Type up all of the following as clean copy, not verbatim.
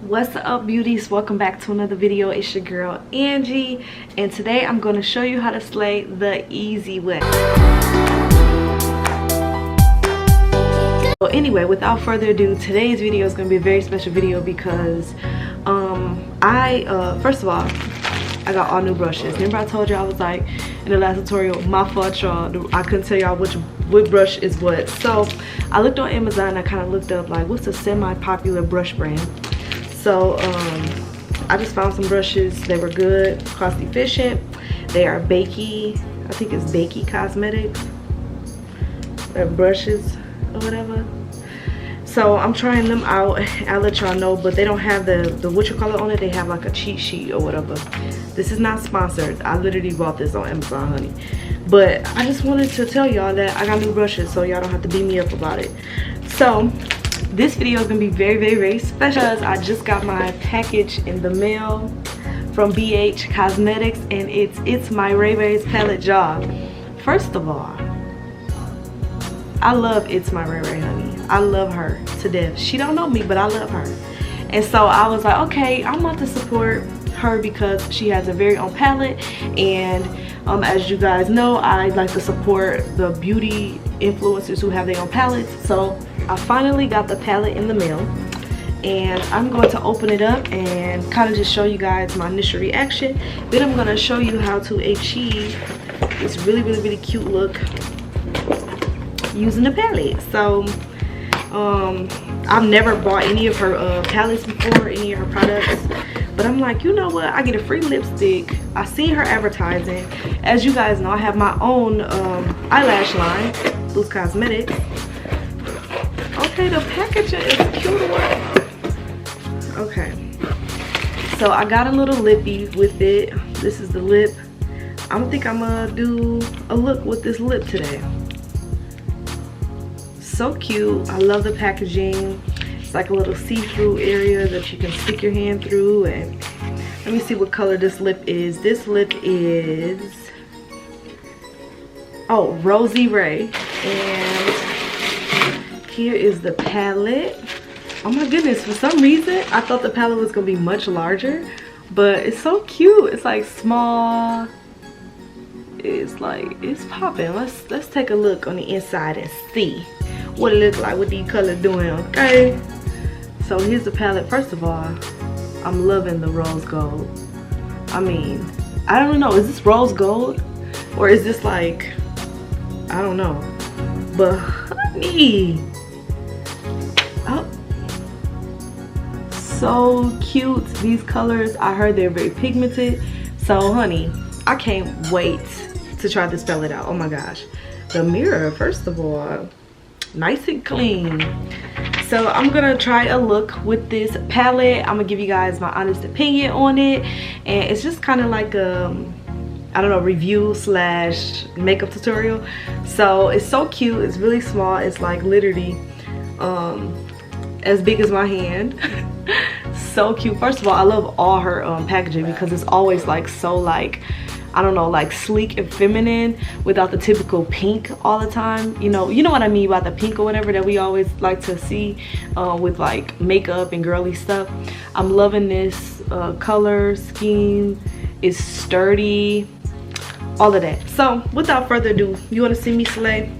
What's up, beauties? Welcome back to another video. It's your girl Angie, and today I'm going to show you how to slay the easy way. So anyway, without further ado, today's video is going to be a very special video because first of all, I got all new brushes. Remember I told you I was like in the last tutorial, my fault y'all, I couldn't tell y'all which brush is what. So I looked on Amazon. I kind of looked up like what's a semi-popular brush brand. So I just found some brushes. They were good, cost efficient. They are Beakey, I think it's Beakey Cosmetics. They're brushes or whatever. So I'm trying them out. I'll let y'all know, but they don't have the what you call it on it. They have like a cheat sheet or whatever. This is not sponsored. I literally bought this on Amazon, honey. But I just wanted to tell y'all that I got new brushes, so y'all don't have to beat me up about it. So this video is gonna be very, very, very special because I just got my package in the mail from BH Cosmetics, and it's Itsmyrayeraye's palette job. First of all, I love Itsmyrayeraye, honey. I love her to death. She don't know me, but I love her. And so I was like, okay, I'm about to support her because she has a very own palette, and as you guys know, I like to support the beauty influencers who have their own palettes. So I finally got the palette in the mail, and I'm going to open it up and kind of just show you guys my initial reaction. Then I'm going to show you how to achieve this really, really, really cute look using the palette. So I've never bought any of her palettes before, any of her products, but I'm like, you know what, I get a free lipstick. I see her advertising. As you guys know, I have my own eyelash line, Loose Cosmetics. Okay, the packaging is cute. Okay, so I got a little lippy with it. This is the lip. I don't think I'm gonna do a look with this lip today. So cute. I love the packaging. It's like a little see-through area that you can stick your hand through. And let me see what color this lip is. This lip is Rosy Ray. And here is the palette. Oh my goodness, for some reason I thought the palette was gonna be much larger, but it's so cute. It's like small. It's like, it's popping. Let's take a look on the inside and see what it looks like, what these colors doing. Okay, so here's the palette. First of all, I'm loving the rose gold. I mean, I don't know, is this rose gold or is this like, I don't know, but honey, oh, so cute. These colors, I heard they're very pigmented, so honey, I can't wait to try this palette out. Oh my gosh, the mirror, first of all, nice and clean. So I'm gonna try a look with this palette. I'm gonna give you guys my honest opinion on it, and it's just kind of like a, I don't know, review slash makeup tutorial. So it's so cute. It's really small. It's like literally as big as my hand. So cute. First of all, I love all her packaging because it's always like so like, I don't know, like sleek and feminine without the typical pink all the time. You know what I mean by the pink or whatever that we always like to see with like makeup and girly stuff. I'm loving this color scheme. It's sturdy, all of that. So without further ado, you want to see me slay?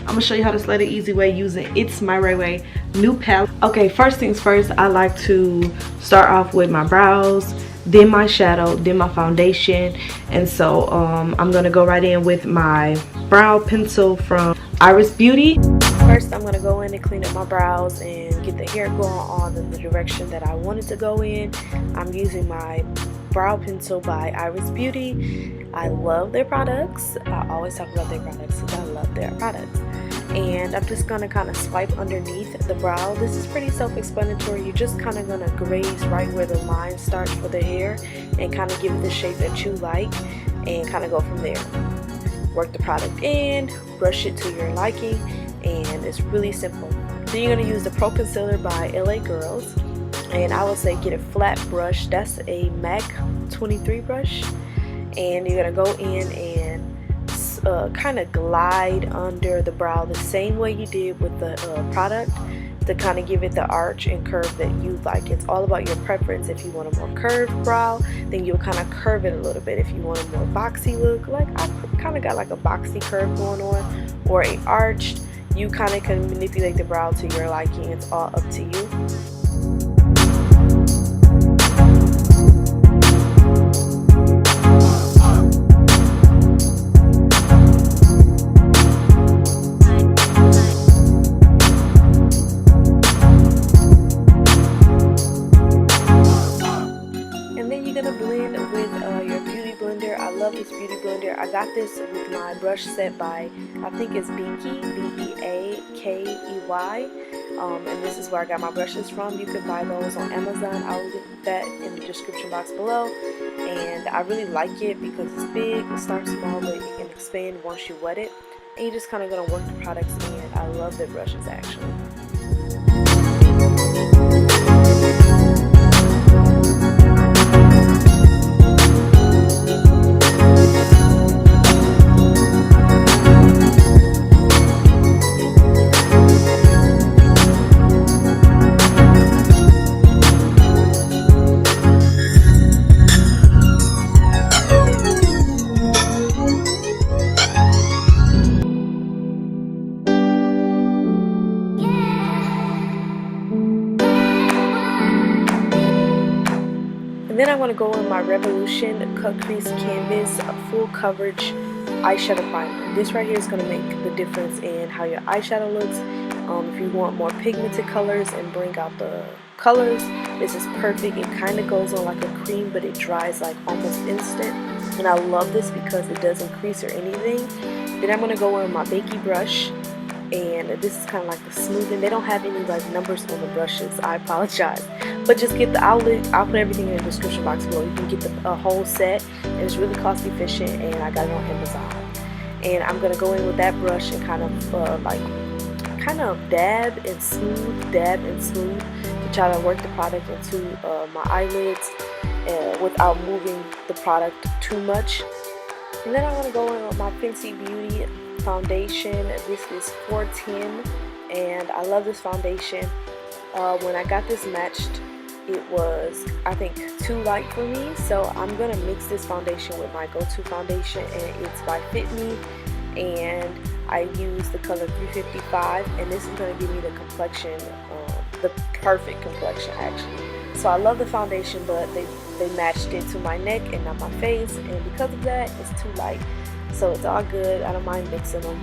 I'm gonna show you how to slay the easy way using Itsmyrayeraye new palette. Okay, first things first, I like to start off with my brows, then my shadow, then my foundation. And so I'm gonna go right in with my brow pencil from Iris Beauty. First, I'm gonna go in and clean up my brows and get the hair going on in the direction that I want it to go in. I'm using my brow pencil by Iris Beauty. I love their products. I always talk about their products because I love their products. And I'm just gonna kind of swipe underneath the brow. This is pretty self-explanatory. You're just kind of gonna graze right where the line starts for the hair and kind of give it the shape that you like and kind of go from there. Work the product in, brush it to your liking, and it's really simple. Then you're gonna use the Pro Concealer by LA Girls, and I would say get a flat brush. That's a MAC 23 brush, and you're gonna go in and kind of glide under the brow the same way you did with the product. to kind of give it the arch and curve that you like. It's all about your preference. If you want a more curved brow, then you'll kind of curve it a little bit. If you want a more boxy look, like I kind of got like a boxy curve going on, or a arched, you kind of can manipulate the brow to your liking. It's all up to you. This beauty blender. I got this with my brush set by, I think it's Beakey, B-E-A-K-E-Y, and this is where I got my brushes from. You can buy those on Amazon. I'll link that in the description box below, and I really like it because it's big. It starts small, but it can expand once you wet it, and you're just kind of going to work the products in. I love the brushes actually. Then I want to go in my Revolution Cut Crease Canvas Full Coverage Eyeshadow Primer. This right here is going to make the difference in how your eyeshadow looks. If you want more pigmented colors and bring out the colors, this is perfect. It kind of goes on like a cream, but it dries like almost instant. And I love this because it doesn't crease or anything. Then I'm going to go in my Beakey brush. And this is kind of like the smoothing. They don't have any like numbers on the brushes. I apologize, but just get the outlet. I'll put everything in the description box below. You can get the whole set, and it's really cost efficient. And I got it on Amazon. And I'm gonna go in with that brush and kind of dab and smooth to try to work the product into my eyelids without moving the product too much. And then I'm gonna go in with my Fenty Beauty foundation. This is 410, and I love this foundation. When I got this matched, it was, I think, too light for me, so I'm gonna mix this foundation with my go-to foundation, and it's by Fit Me, and I use the color 355, and this is gonna give me the complexion, the perfect complexion actually. So I love the foundation, but they matched it to my neck and not my face, and because of that, it's too light. So it's all good. I don't mind mixing them.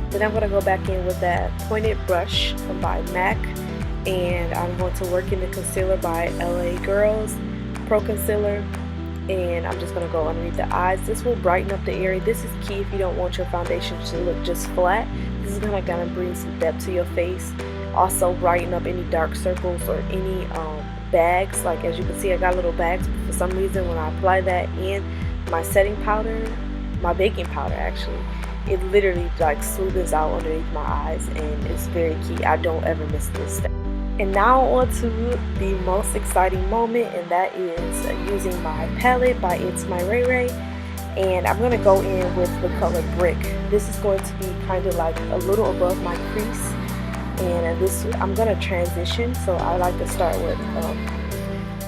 Then I'm going to go back in with that pointed brush by MAC, and I'm going to work in the concealer by LA Girls Pro Concealer, and I'm just going to go underneath the eyes. This will brighten up the area. This is key if you don't want your foundation to look just flat. This is going to kind of bring some depth to your face. Also brighten up any dark circles or any bags. Like as you can see, I got little bags, but for some reason when I apply that in my setting powder, my baking powder actually, it literally like smooths out underneath my eyes, and it's very key. I don't ever miss this step. And now on to the most exciting moment, and that is using my palette by Itsmyrayeraye, and I'm going to go in with the color Brick. This is going to be kind of like a little above my crease, and this I'm going to transition, so I like to start with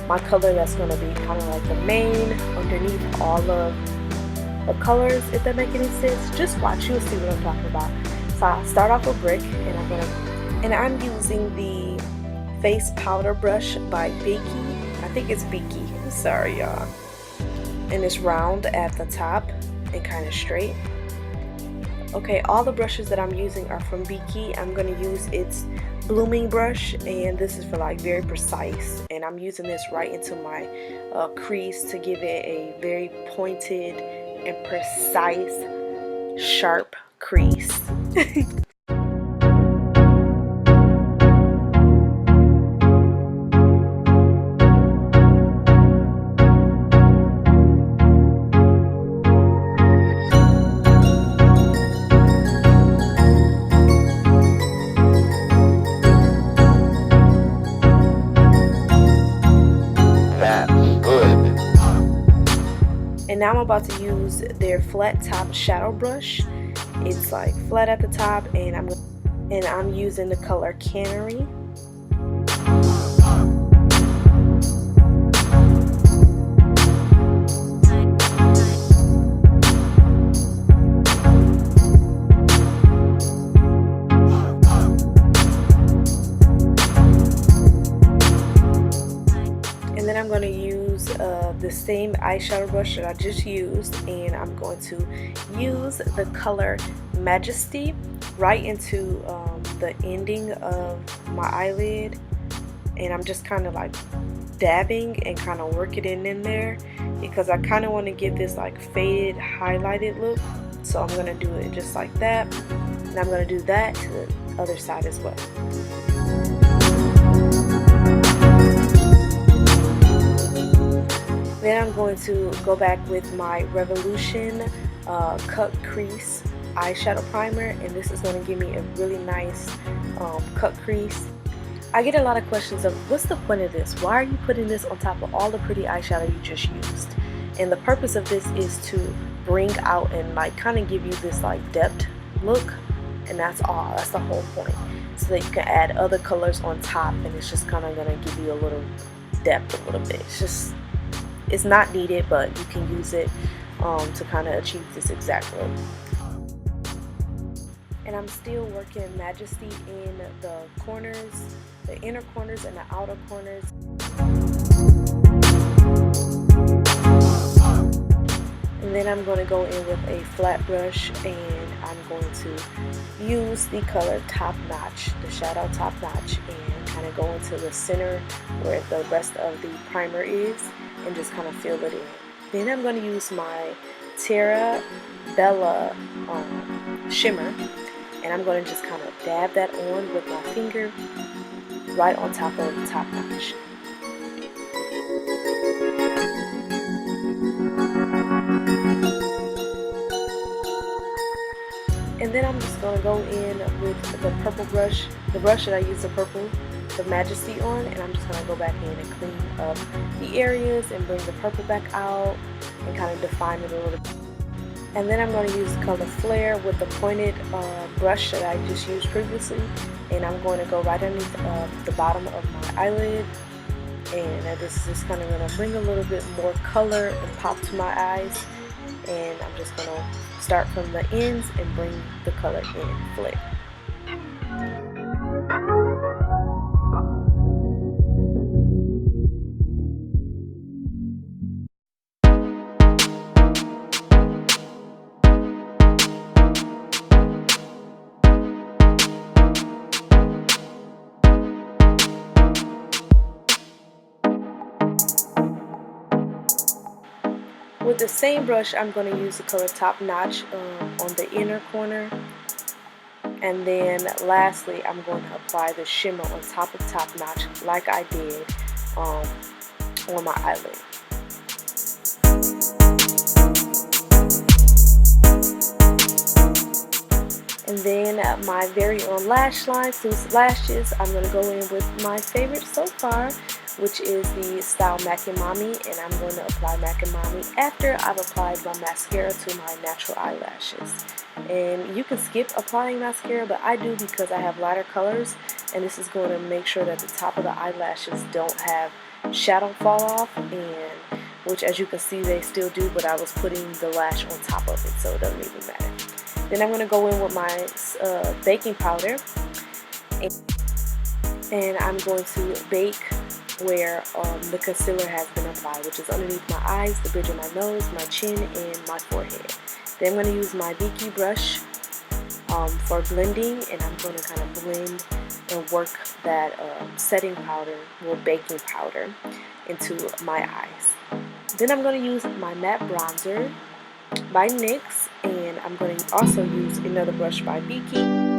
my color that's going to be kind of like the main underneath all of the colors, if that makes any sense. Just watch, you'll see what I'm talking about. So I start off with Brick, and I'm using the face powder brush by Beakey. I think it's Beakey. I'm sorry, y'all. And it's round at the top and kind of straight. Okay, all the brushes that I'm using are from Beakey. I'm going to use its blooming brush, and this is for like very precise, and I'm using this right into my crease to give it a very pointed and precise, sharp crease. now I'm about to use their flat top shadow brush. It's like flat at the top, and I'm using the color Canary. And then I'm going to use the same eyeshadow brush that I just used, and I'm going to use the color Majesty right into the ending of my eyelid, and I'm just kind of like dabbing and kind of working it in there because I kind of want to give this like faded highlighted look. So I'm going to do it just like that, and I'm going to do that to the other side as well. Then I'm going to go back with my Revolution Cut Crease eyeshadow primer, and this is going to give me a really nice cut crease. I get a lot of questions of what's the point of this? Why are you putting this on top of all the pretty eyeshadow you just used? And the purpose of this is to bring out and like kind of give you this like depth look, and that's all. That's the whole point, so that you can add other colors on top, and it's just kind of going to give you a little depth a little bit. It's not needed, but you can use it to kind of achieve this exact look. And I'm still working Majesty in the corners, the inner corners and the outer corners. And then I'm going to go in with a flat brush, and I'm going to use the color Top Notch, the shadow Top Notch, and kind of go into the center where the rest of the primer is, and just kind of fill it in. Then I'm going to use my Terra Bella shimmer, and I'm going to just kind of dab that on with my finger right on top of the Top Notch. And then I'm just going to go in with the purple brush, the brush that I use the Majesty on, and I'm just going to go back in and clean up the areas and bring the purple back out and kind of define it a little bit. And then I'm going to use the color Flare with the pointed brush that I just used previously, and I'm going to go right underneath the bottom of my eyelid, and this is just kind of going to bring a little bit more color and pop to my eyes. And I'm just going to start from the ends and bring the color in, Flare. With the same brush, I'm going to use the color Top Notch on the inner corner. And then lastly, I'm going to apply the shimmer on top of Top Notch like I did on my eyelid. And then my very own lash line, Loose Lashes, I'm going to go in with my favorite so far, which is the style Makimami, and I'm going to apply Makimami after I've applied my mascara to my natural eyelashes. And you can skip applying mascara, but I do because I have lighter colors, and this is going to make sure that the top of the eyelashes don't have shadow fall off, and which as you can see they still do, but I was putting the lash on top of it, so it doesn't even matter. Then I'm going to go in with my baking powder, and I'm going to bake where the concealer has been applied, which is underneath my eyes, the bridge of my nose, my chin, and my forehead. Then I'm going to use my Beakey brush for blending, and I'm going to kind of blend and work that setting powder or baking powder into my eyes. Then I'm going to use my matte bronzer by NYX, and I'm going to also use another brush by Beakey.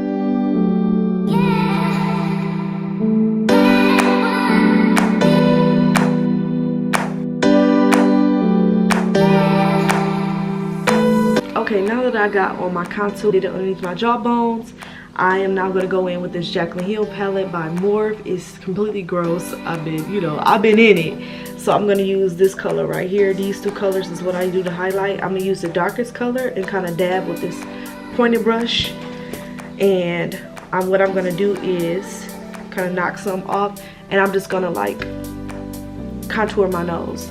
Okay, now that I got all my contour, did it underneath my jawbones, I am now gonna go in with this Jacklyn Hill palette by Morphe. It's completely gross. I've been, you know, I've been in it. So I'm gonna use this color right here. These two colors is what I do to highlight. I'm gonna use the darkest color and kind of dab with this pointed brush. And what I'm gonna do is kind of knock some off, and I'm just gonna like contour my nose.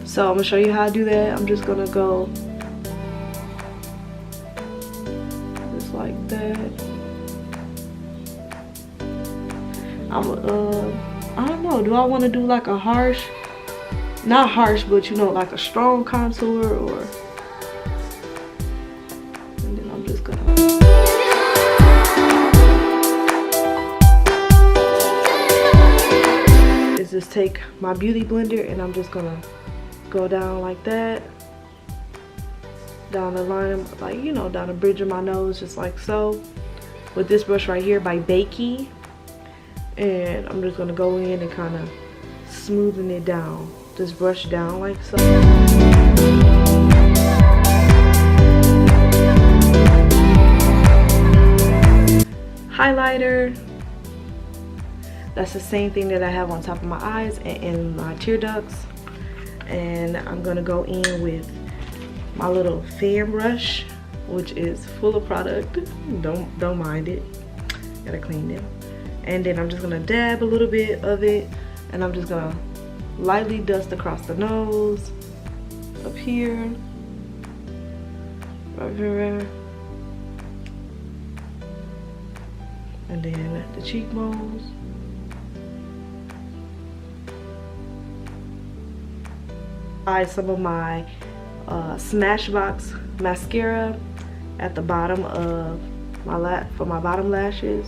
So I'm gonna show you how I do that. I'm just gonna go just like that. I don't know, do I want to do like a harsh, not harsh, but you know, like a strong contour, or, and then I'm just gonna just take my beauty blender, and I'm just gonna go down like that, down the line, like, you know, down the bridge of my nose, just like so, with this brush right here by Beakey. And I'm just gonna go in and kind of smoothen it down, just brush down like so. Highlighter, that's the same thing that I have on top of my eyes and in my tear ducts. And I'm gonna go in with my little fan brush, which is full of product. Don't mind it, gotta clean them. And then I'm just gonna dab a little bit of it, and I'm just gonna lightly dust across the nose, up here, right here, and then the cheekbones. Apply some of my Smashbox mascara at the bottom of my for my bottom lashes.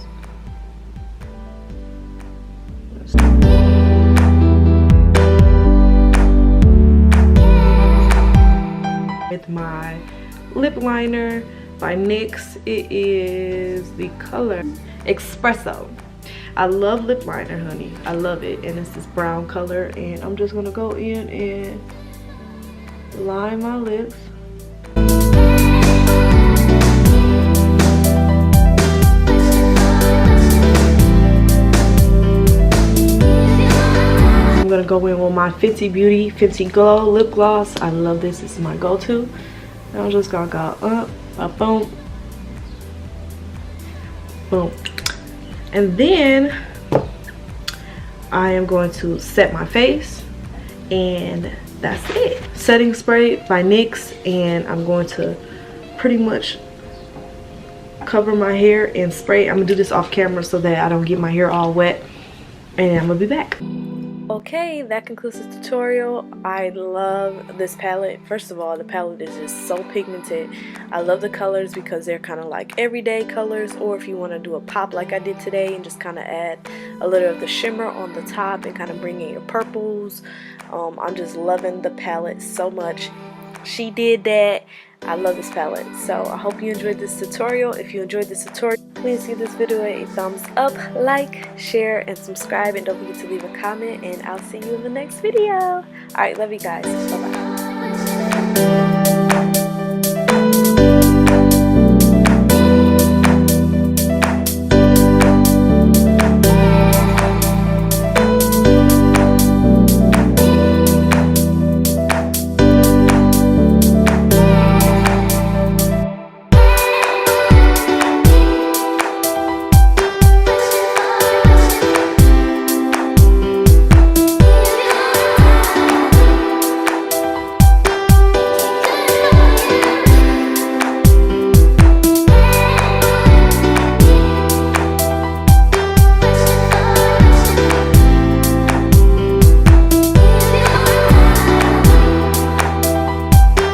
With my lip liner by NYX, it is the color Espresso. I love lip liner, honey. I love it, and it's this brown color. And I'm just gonna go in and line my lips. I'm gonna go in with my Fenty Beauty Fenty Glow lip gloss. I love this. This is my go-to. And I'm just gonna go up, boom, boom. And then I am going to set my face, and that's it. Setting spray by NYX, and I'm going to pretty much cover my hair and spray. I'm gonna do this off camera so that I don't get my hair all wet, and I'm gonna be back. Okay, that concludes the tutorial. I love this palette. First of all, the palette is just so pigmented. I love the colors because they're kind of like everyday colors, or if you want to do a pop like I did today and just kind of add a little of the shimmer on the top and kind of bring in your purples. I'm just loving the palette so much. She did that. I love this palette. So I hope you enjoyed this tutorial. If you enjoyed this tutorial, please give this video a thumbs up, like, share, and subscribe. And don't forget to leave a comment. And I'll see you in the next video. Alright, love you guys. Bye-bye.